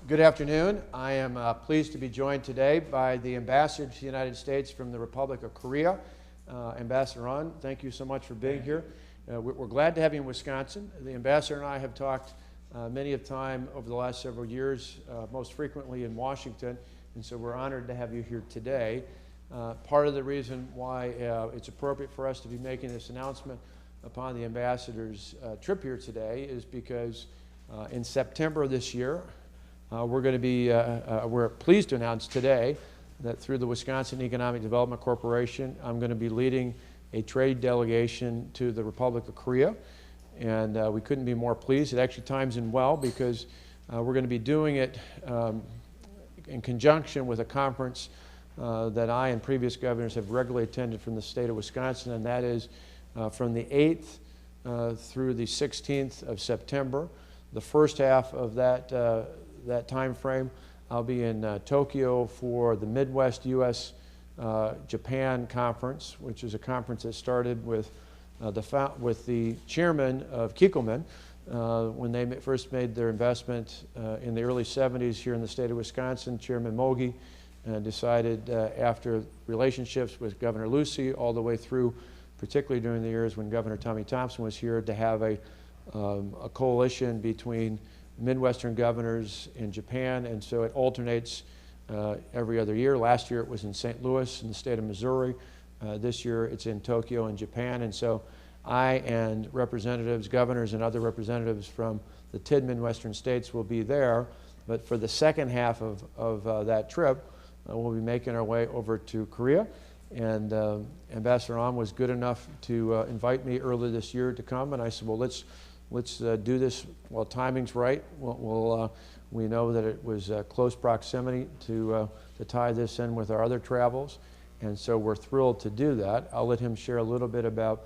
Good afternoon. I am pleased to be joined today by the Ambassador to the United States from the Republic of Korea, Ambassador Ahn. Thank you so much for being here. We're glad to have you in Wisconsin. The Ambassador and I have talked many a time over the last several years, most frequently in Washington, and so we're honored to have you here today. Part of the reason why it's appropriate for us to be making this announcement upon the Ambassador's trip here today is because in September of this year, we're pleased to announce today that through the Wisconsin Economic Development Corporation, I'm going to be leading a trade delegation to the Republic of Korea. And we couldn't be more pleased. It actually times in well because we're going to be doing it in conjunction with a conference that I and previous governors have regularly attended from the state of Wisconsin, and that is from the 8th through the 16th of September. The first half of that time frame, I'll be in Tokyo for the Midwest U.S. Japan Conference, which is a conference that started with the chairman of Kikkoman when they first made their investment in the early 70s here in the state of Wisconsin. Chairman Mogi decided after relationships with Governor Lucy all the way through, particularly during the years when Governor Tommy Thompson was here, to have a coalition between Midwestern governors in Japan, and so it alternates every other year. Last year it was in St. Louis in the state of Missouri. This year it's in Tokyo in Japan, and so I and representatives, governors, and other representatives from the 10 Midwestern states will be there. But for the second half of that trip, we'll be making our way over to Korea. And Ambassador Ahn was good enough to invite me earlier this year to come, and I said, well, let's do this while timing's right. We know that it was close proximity to tie this in with our other travels, and so we're thrilled to do that. I'll let him share a little bit about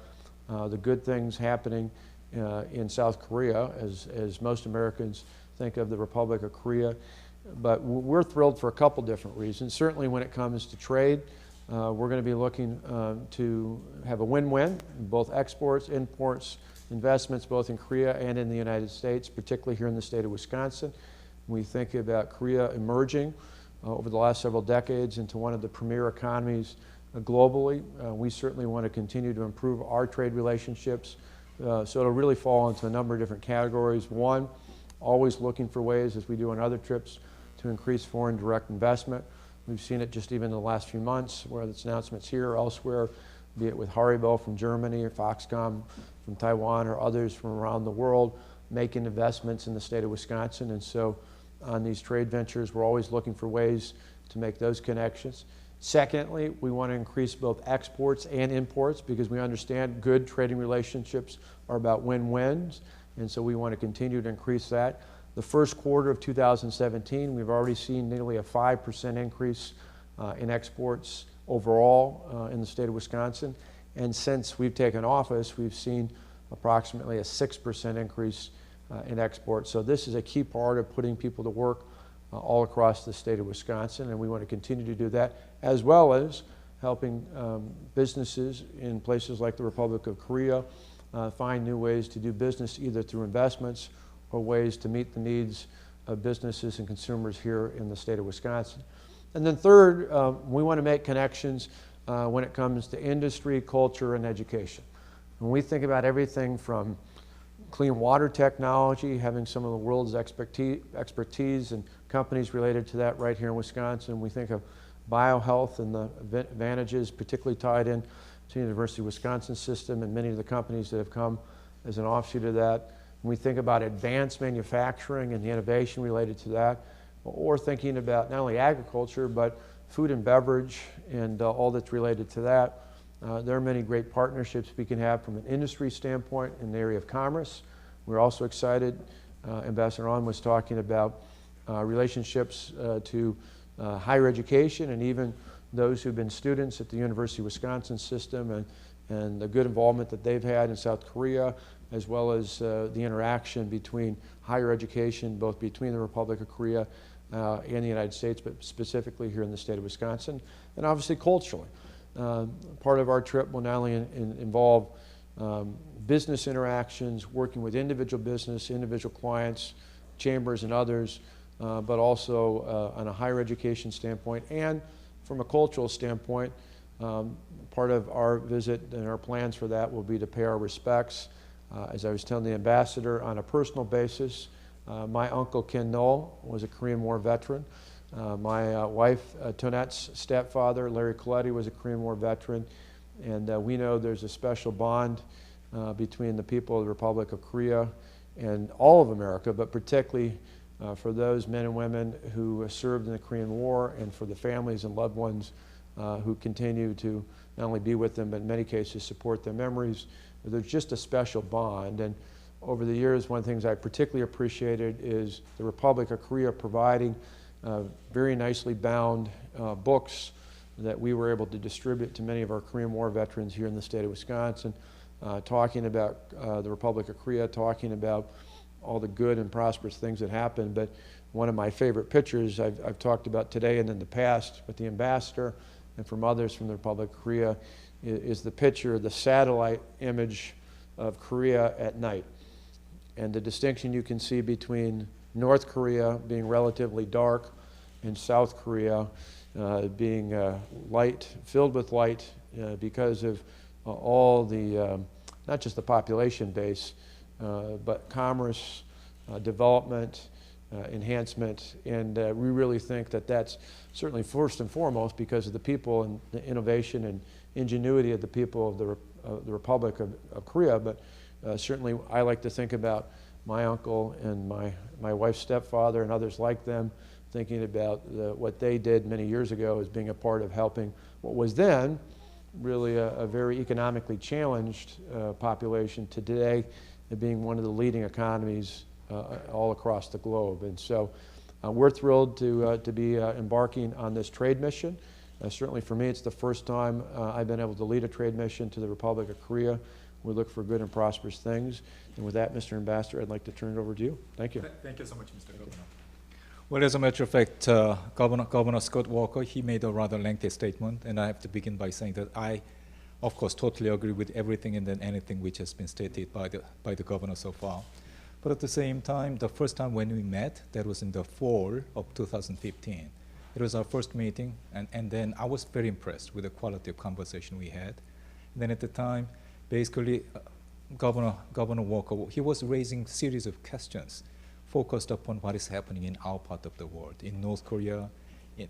the good things happening in South Korea, as most Americans think of the Republic of Korea. But we're thrilled for a couple different reasons. Certainly when it comes to trade, we're going to be looking to have a win-win, both exports, imports, investments both in Korea and in the United States, particularly here in the state of Wisconsin. We think about Korea emerging over the last several decades into one of the premier economies globally. We certainly want to continue to improve our trade relationships. So it'll really fall into a number of different categories. One, always looking for ways, as we do on other trips, to increase foreign direct investment. We've seen it just even in the last few months, whether it's announcements here or elsewhere, be it with Haribo from Germany or Foxconn from Taiwan or others from around the world, making investments in the state of Wisconsin. And so on these trade ventures, we're always looking for ways to make those connections. Secondly, we want to increase both exports and imports because we understand good trading relationships are about win-wins, and so we want to continue to increase that. The first quarter of 2017, we've already seen nearly a 5% increase in exports overall in the state of Wisconsin. And since we've taken office, we've seen approximately a 6% increase in exports. So this is a key part of putting people to work all across the state of Wisconsin, and we want to continue to do that, as well as helping businesses in places like the Republic of Korea find new ways to do business, either through investments or ways to meet the needs of businesses and consumers here in the state of Wisconsin. And then third, we want to make connections when it comes to industry, culture, and education. When we think about everything from clean water technology, having some of the world's expertise and companies related to that right here in Wisconsin, we think of biohealth and the advantages particularly tied in to the University of Wisconsin system and many of the companies that have come as an offshoot of that. When we think about advanced manufacturing and the innovation related to that, or thinking about not only agriculture, but food and beverage and all that's related to that. There are many great partnerships we can have from an industry standpoint in the area of commerce. We're also excited, Ambassador Ahn was talking about relationships to higher education and even those who've been students at the University of Wisconsin system and the good involvement that they've had in South Korea, as well as the interaction between higher education, both between the Republic of Korea and the United States, but specifically here in the state of Wisconsin, and obviously culturally. Part of our trip will not only involve business interactions, working with individual business, individual clients, chambers and others but also on a higher education standpoint and from a cultural standpoint. Part of our visit and our plans for that will be to pay our respects, as I was telling the ambassador, on a personal basis. My uncle Ken Knoll was a Korean War veteran. My wife Tonette's stepfather, Larry Coletti, was a Korean War veteran. And we know there's a special bond between the people of the Republic of Korea and all of America, but particularly for those men and women who served in the Korean War, and for the families and loved ones who continue to not only be with them, but in many cases support their memories. There's just a special bond. And over the years, one of the things I particularly appreciated is the Republic of Korea providing very nicely bound books that we were able to distribute to many of our Korean War veterans here in the state of Wisconsin, talking about the Republic of Korea, talking about all the good and prosperous things that happened. But one of my favorite pictures I've talked about today and in the past with the ambassador and from others from the Republic of Korea is the picture, the satellite image of Korea at night. And the distinction you can see between North Korea being relatively dark and South Korea being light, filled with light because of all the, not just the population base, but commerce, development, enhancement. And we really think that that's certainly first and foremost because of the people and the innovation and ingenuity of the people of the Republic of Korea. But certainly I like to think about my uncle and my wife's stepfather and others like them, thinking about what they did many years ago as being a part of helping what was then really a very economically challenged population to today being one of the leading economies all across the globe. And so we're thrilled to be embarking on this trade mission. Certainly for me, it's the first time I've been able to lead a trade mission to the Republic of Korea. We look for good and prosperous things. And with that, Mr. Ambassador, I'd like to turn it over to you. Thank you. Thank you so much, Mr. Governor. Well, as a matter of fact, Governor Scott Walker, he made a rather lengthy statement, and I have to begin by saying that I, of course, totally agree with everything and then anything which has been stated by the governor so far. But at the same time, the first time when we met, that was in the fall of 2015. It was our first meeting, and then I was very impressed with the quality of conversation we had. And then at the time, basically, Governor Walker, he was raising a series of questions focused upon what is happening in our part of the world, in North Korea,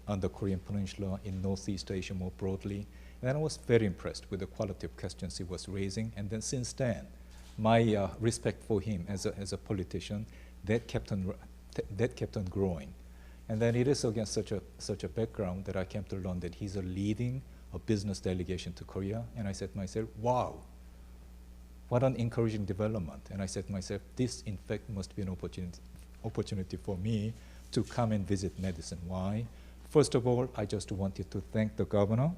on the Korean Peninsula, in Northeast Asia more broadly. And I was very impressed with the quality of questions he was raising. And then since then, my respect for him as a politician, that kept on growing. And then it is against such a background that I came to learn that he's leading a business delegation to Korea. And I said to myself, wow, what an encouraging development. And I said to myself, this in fact must be an opportunity for me to come and visit Madison. Why? First of all, I just wanted to thank the governor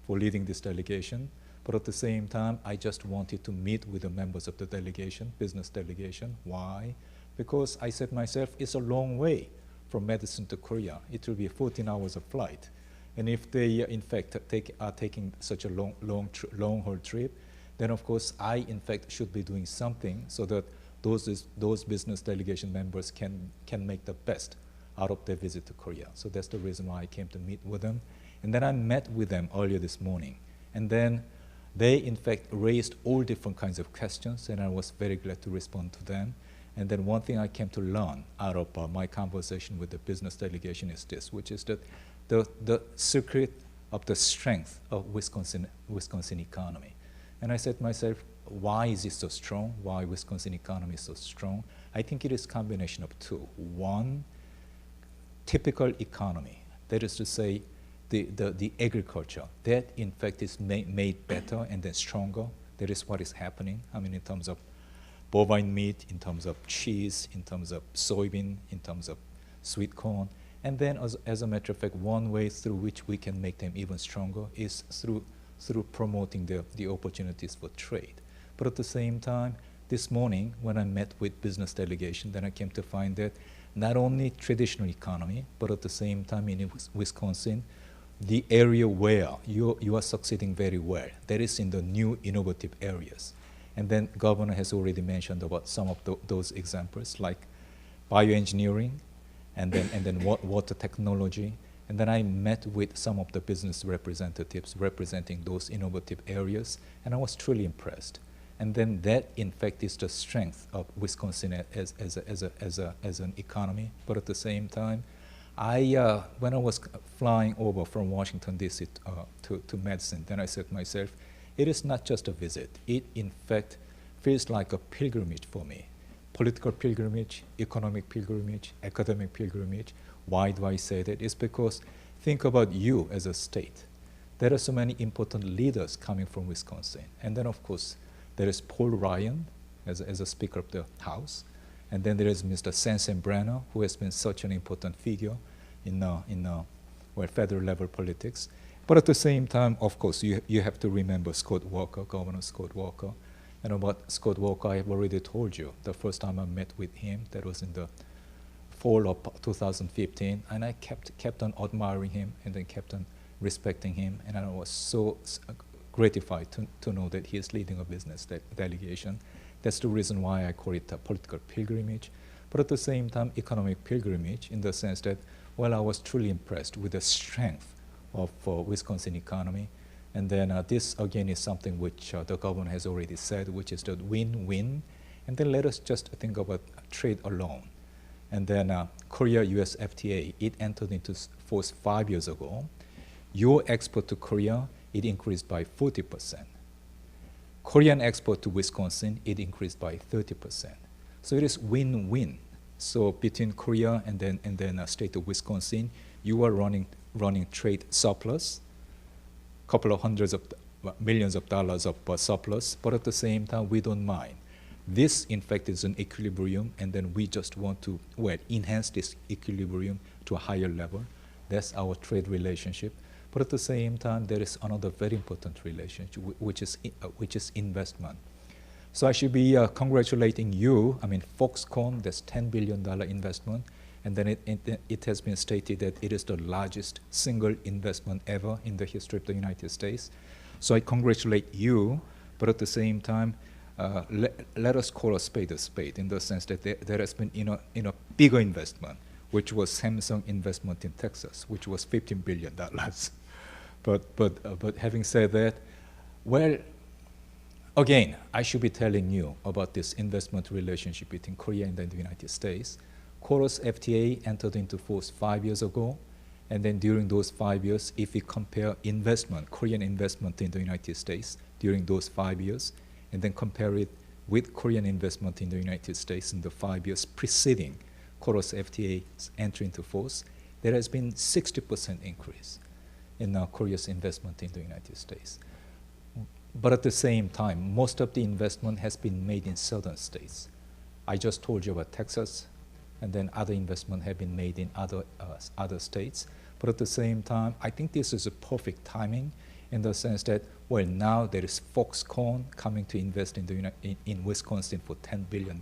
for leading this delegation. But at the same time, I just wanted to meet with the members of the delegation, business delegation. Why? Because I said to myself, it's a long way from Madison to Korea. It will be 14 hours of flight. And if they, in fact, are taking such a long-haul trip, then of course I, in fact, should be doing something so that those business delegation members can make the best out of their visit to Korea. So that's the reason why I came to meet with them. And then I met with them earlier this morning. And then they, in fact, raised all different kinds of questions, and I was very glad to respond to them. And then one thing I came to learn out of my conversation with the business delegation is this, which is that the secret of the strength of Wisconsin economy. And I said to myself, why is it so strong? Why Wisconsin economy is so strong? I think it is a combination of two. One, typical economy, that is to say, the agriculture, that in fact is made better and then stronger. That is what is happening. I mean, in terms of bovine meat, in terms of cheese, in terms of soybean, in terms of sweet corn. And then as a matter of fact, one way through which we can make them even stronger is through promoting the opportunities for trade. But at the same time, this morning when I met with business delegation, then I came to find that not only traditional economy, but at the same time in Wisconsin, the area where you are succeeding very well, that is in the new innovative areas. And then Governor has already mentioned about some of those examples, like bioengineering, and then water technology. And then I met with some of the business representatives representing those innovative areas, and I was truly impressed. And then that, in fact, is the strength of Wisconsin as an economy. But at the same time, when I was flying over from Washington, D.C. To Madison, then I said to myself, it is not just a visit. It, in fact, feels like a pilgrimage for me. Political pilgrimage, economic pilgrimage, academic pilgrimage. Why do I say that? It's because think about you as a state. There are so many important leaders coming from Wisconsin. And then, of course, there is Paul Ryan as a Speaker of the House. And then there is Mr. Sensenbrenner, who has been such an important figure in federal level politics. But at the same time, of course, you have to remember Scott Walker, Governor Scott Walker. And about Scott Walker, I have already told you. The first time I met with him, that was in the fall of 2015, and I kept on admiring him and then kept on respecting him. And I was so gratified to know that he is leading a business delegation. That's the reason why I call it a political pilgrimage, but at the same time, economic pilgrimage in the sense that, well, I was truly impressed with the strength of Wisconsin economy. And then this, again, is something which the governor has already said, which is the win-win. And then let us just think about trade alone. And then Korea-US FTA, it entered into force 5 years ago. Your export to Korea, it increased by 40%. Korean export to Wisconsin, it increased by 30%. So it is win-win. So between Korea and then state of Wisconsin, you are running trade surplus, couple of hundreds of millions of dollars of surplus, but at the same time, we don't mind. This, in fact, is an equilibrium, and then we just want to, well, enhance this equilibrium to a higher level. That's our trade relationship. But at the same time, there is another very important relationship, which is investment. So I should be congratulating you. I mean, Foxconn, that's $10 billion investment, and then it has been stated that it is the largest single investment ever in the history of the United States. So I congratulate you, but at the same time, let us call a spade in the sense that there has been a bigger investment, which was Samsung investment in Texas, which was $15 billion. But having said that, well, again, I should be telling you about this investment relationship between Korea and the United States. Korea's FTA entered into force 5 years ago, and then during those 5 years, if we compare investment, Korean investment in the United States during those 5 years, and then compare it with Korean investment in the United States in the 5 years preceding Korea's FTA's entry into force, there has been 60% increase in Korea's investment in the United States. But at the same time, most of the investment has been made in southern states. I just told you about Texas, and then other investment have been made in other states. But at the same time, I think this is a perfect timing in the sense that, well, now there is Foxconn coming to invest in Wisconsin for $10 billion.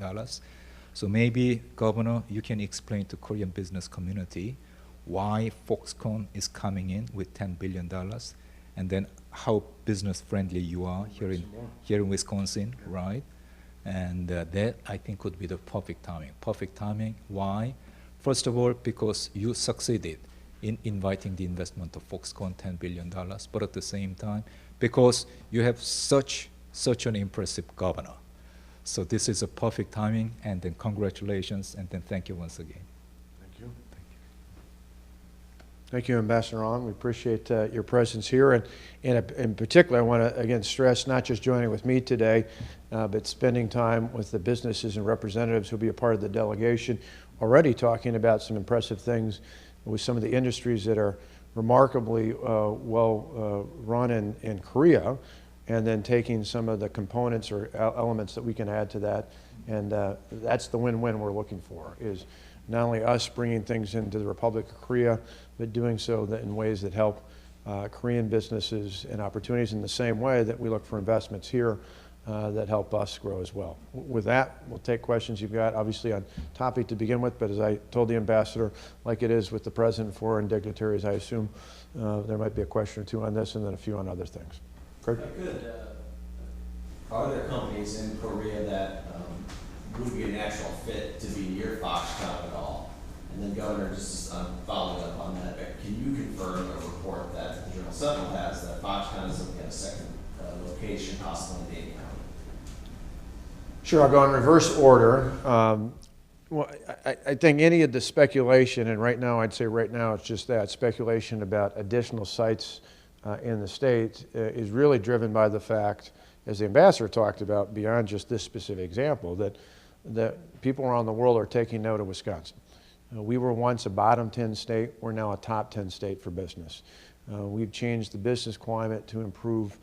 So maybe, Governor, you can explain to Korean business community why Foxconn is coming in with $10 billion, and then how business friendly you are here in Wisconsin, right? And that, I think, could be the perfect timing. Perfect timing, why? First of all, because you succeeded in inviting the investment of Foxconn, $10 billion, but at the same time, because you have such an impressive governor. So this is a perfect timing, and then congratulations, and then thank you once again. Thank you. Thank you, Ambassador Ahn. We appreciate your presence here. And in particular, I want to, again, stress not just joining with me today, but spending time with the businesses and representatives who will be a part of the delegation, already talking about some impressive things with some of the industries that are remarkably well run in Korea, and then taking some of the components or elements that we can add to that. And that's the win-win we're looking for, is not only us bringing things into the Republic of Korea, but doing so in ways that help Korean businesses and opportunities in the same way that we look for investments here that help us grow as well. With that, we'll take questions you've got, obviously on topic to begin with, but as I told the Ambassador, like it is with the President and foreign dignitaries, I assume there might be a question or two on this and then a few on other things. Kurt? Are there companies in Korea that would be a natural fit to be near Foxconn at all? And then Governor, just following up on that, can you confirm a report that the Journal Sentinel has that Foxconn is looking at a second location, possibly in Dade County? Sure, I'll go in reverse order. Well, I think any of the speculation, and right now I'd say right now it's just that, speculation about additional sites in the state is really driven by the fact, as the ambassador talked about, beyond just this specific example, that people around the world are taking note of Wisconsin. We were once a bottom 10 state, we're now a top 10 state for business. We've changed the business climate to improve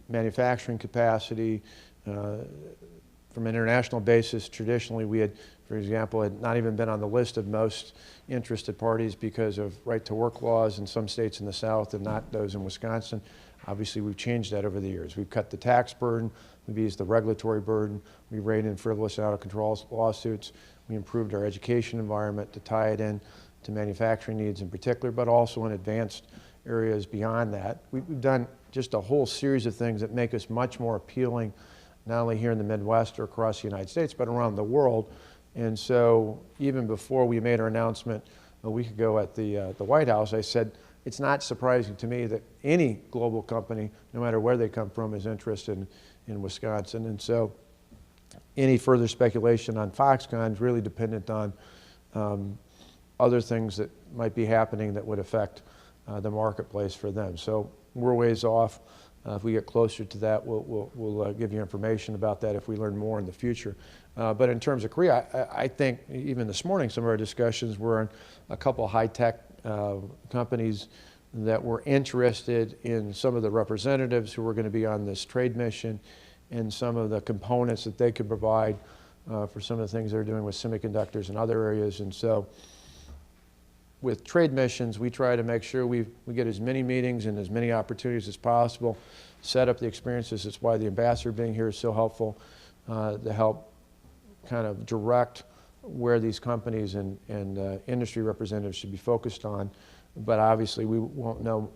manufacturing capacity. From an international basis, traditionally we had, for example, had not even been on the list of most interested parties because of right-to-work laws in some states in the South and not those in Wisconsin. Obviously, we've changed that over the years. We've cut the tax burden, we've eased the regulatory burden, we reined in frivolous and out-of-control lawsuits, we improved our education environment to tie it in to manufacturing needs in particular, but also in advanced areas beyond that. We've done just a whole series of things that make us much more appealing, not only here in the Midwest or across the United States, but around the world. And so even before we made our announcement a week ago at the White House, I said, it's not surprising to me that any global company, no matter where they come from, is interested in Wisconsin. And so any further speculation on Foxconn is really dependent on other things that might be happening that would affect the marketplace for them. So we're ways off. If we get closer to that, we'll give you information about that if we learn more in the future. But in terms of Korea, I think even this morning some of our discussions were on a couple of high-tech companies that were interested in some of the representatives who were going to be on this trade mission and some of the components that they could provide for some of the things they're doing with semiconductors and other areas. And so with trade missions, we try to make sure we get as many meetings and as many opportunities as possible, set up the experiences. That's why the ambassador being here is so helpful to help kind of direct where these companies and industry representatives should be focused on. But obviously we won't know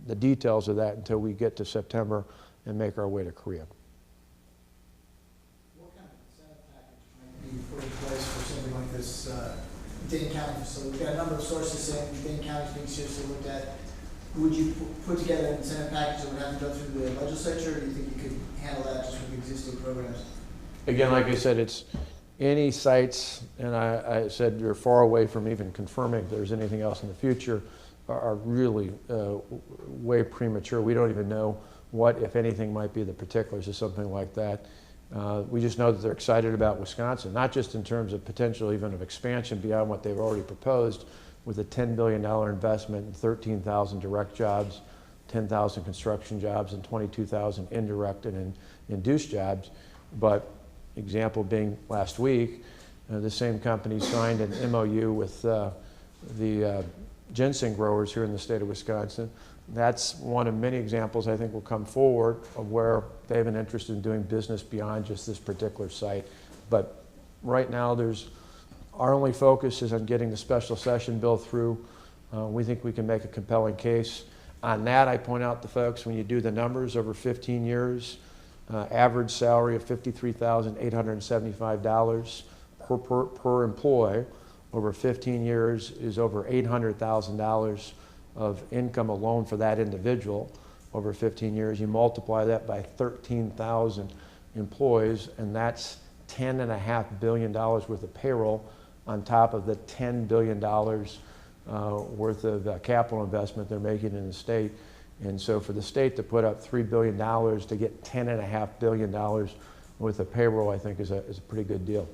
the details of that until we get to September and make our way to Korea. What kind of incentive package might be put in place for something like this Dane County? So we've got a number of sources saying Dane County is being seriously looked at. Would you put together an incentive package that would have to go through the legislature, or do you think you could handle that just with existing programs? Again, like I said, it's any sites, and I said you're far away from even confirming if there's anything else in the future, are really way premature. We don't even know what, if anything, might be the particulars of something like that. We just know that they're excited about Wisconsin, not just in terms of potential even of expansion beyond what they've already proposed with a $10 billion investment and 13,000 direct jobs, 10,000 construction jobs, and 22,000 indirect and induced jobs. But example being last week, the same company signed an MOU with the ginseng growers here in the state of Wisconsin. That's one of many examples I think will come forward of where they have an interest in doing business beyond just this particular site. But right now our only focus is on getting the special session bill through. We think we can make a compelling case. On that, I point out to folks, when you do the numbers over 15 years, average salary of $53,875 per employee over 15 years is over $800,000 of income alone for that individual over 15 years. You multiply that by 13,000 employees, and that's $10.5 billion worth of payroll on top of the $10 billion worth of capital investment they're making in the state. And so for the state to put up $3 billion to get $10.5 billion worth of payroll, I think is a pretty good deal.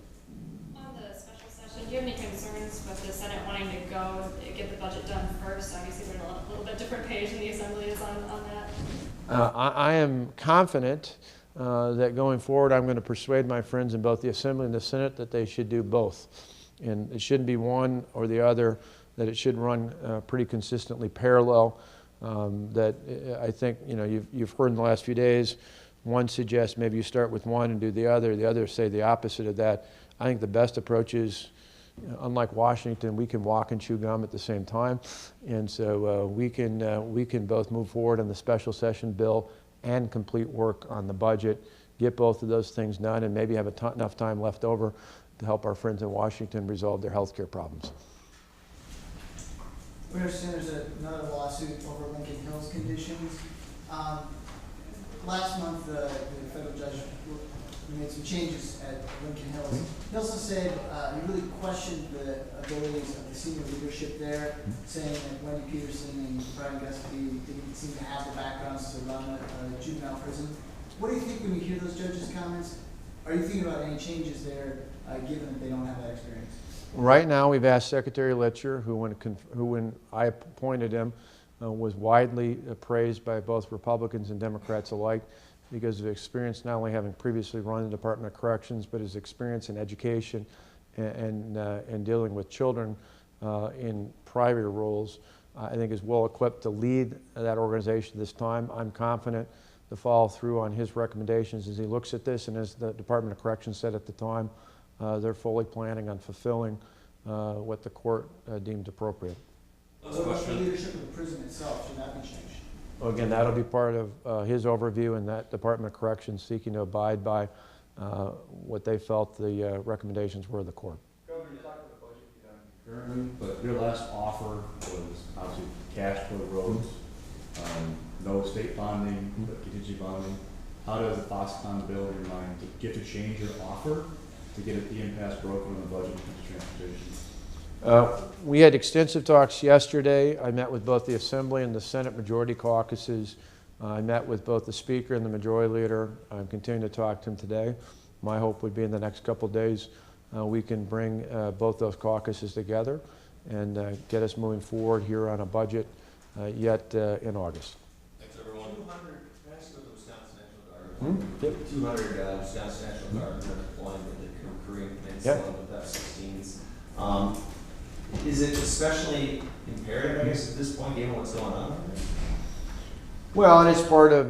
On the special session, do you have any concerns with the Senate wanting to go get the budget done first? Obviously, we're on a little bit different page than the Assembly is on that. I am confident that going forward, I'm going to persuade my friends in both the Assembly and the Senate that they should do both. And it shouldn't be one or the other, that it should run pretty consistently parallel. That I think, you've heard in the last few days, one suggests maybe you start with one and do the other say the opposite of that. I think the best approach is, unlike Washington, we can walk and chew gum at the same time. And so we can both move forward on the special session bill and complete work on the budget, get both of those things done, and maybe have enough time left over to help our friends in Washington resolve their health care problems. We understand there's another lawsuit over Lincoln Hills conditions. Last month, the federal judge made some changes at Lincoln Hills. He also said he really questioned the abilities of the senior leadership there, saying that Wendy Peterson and Brian Gusby didn't seem to have the backgrounds to run a juvenile prison. What do you think when you hear those judges' comments? Are you thinking about any changes there, given that they don't have that experience? Right now, we've asked Secretary Litcher, who when I appointed him, was widely praised by both Republicans and Democrats alike because of experience not only having previously run the Department of Corrections, but his experience in education and dealing with children in private roles. I think is well equipped to lead that organization this time. I'm confident to follow through on his recommendations as he looks at this, and as the Department of Corrections said at the time, they're fully planning on fulfilling what the court deemed appropriate. What about the leadership of the prison itself? Should that be changed? Well, again, that'll be part of his overview, and that Department of Corrections seeking to abide by what they felt the recommendations were of the court. Governor, you talked about the budget you have currently, but your last offer was obviously cash for the roads, no state bonding, contingency bonding. How does the Foxconn bill in your mind to get to change your offer to get the impasse broken on the budget and transportation? We had extensive talks yesterday. I met with both the Assembly and the Senate Majority Caucuses. I met with both the Speaker and the Majority Leader. I'm continuing to talk to him today. My hope would be in the next couple of days we can bring both those caucuses together and get us moving forward here on a budget yet in August. Thanks, everyone. 200, can I ask about the Wisconsin National Guard? Yep. 200 Wisconsin National Guard are deploying with the Korean Peninsula with F-16s. Is it especially imperative, I guess, at this point, given what's going on? Well, and it's part of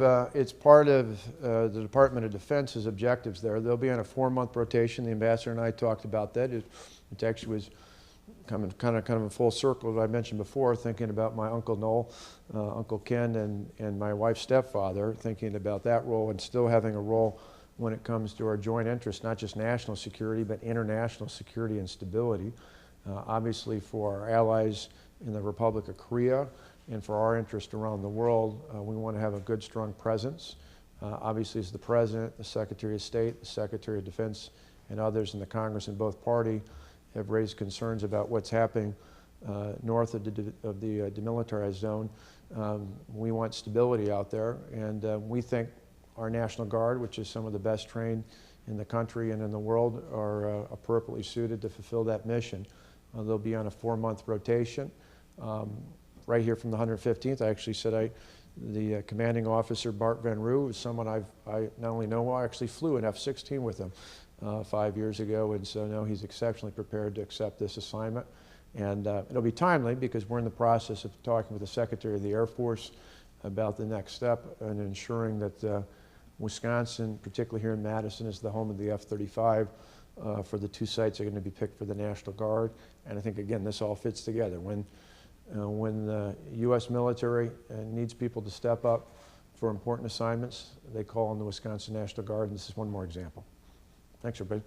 the Department of Defense's objectives there. They'll be on a 4-month rotation. The ambassador and I talked about that. It actually was kind of a full circle, as I mentioned before, thinking about my Uncle Noel, Uncle Ken, and my wife's stepfather, thinking about that role and still having a role when it comes to our joint interests, not just national security, but international security and stability. Obviously, for our allies in the Republic of Korea and for our interest around the world, we want to have a good, strong presence. Obviously, as the President, the Secretary of State, the Secretary of Defense, and others in the Congress in both parties have raised concerns about what's happening north of the demilitarized zone. We want stability out there, and we think our National Guard, which is some of the best trained in the country and in the world, are appropriately suited to fulfill that mission. They'll be on a 4-month rotation. Right here from the 115th, I actually said the commanding officer, Bart Van Roo, is someone I not only know well, I actually flew an F-16 with him 5 years ago, and so now he's exceptionally prepared to accept this assignment. And it'll be timely because we're in the process of talking with the Secretary of the Air Force about the next step and ensuring that Wisconsin, particularly here in Madison, is the home of the F-35 for the 2 sites that are going to be picked for the National Guard. And I think, again, this all fits together. When the U.S. military needs people to step up for important assignments, they call on the Wisconsin National Guard, and this is one more example. Thanks, everybody.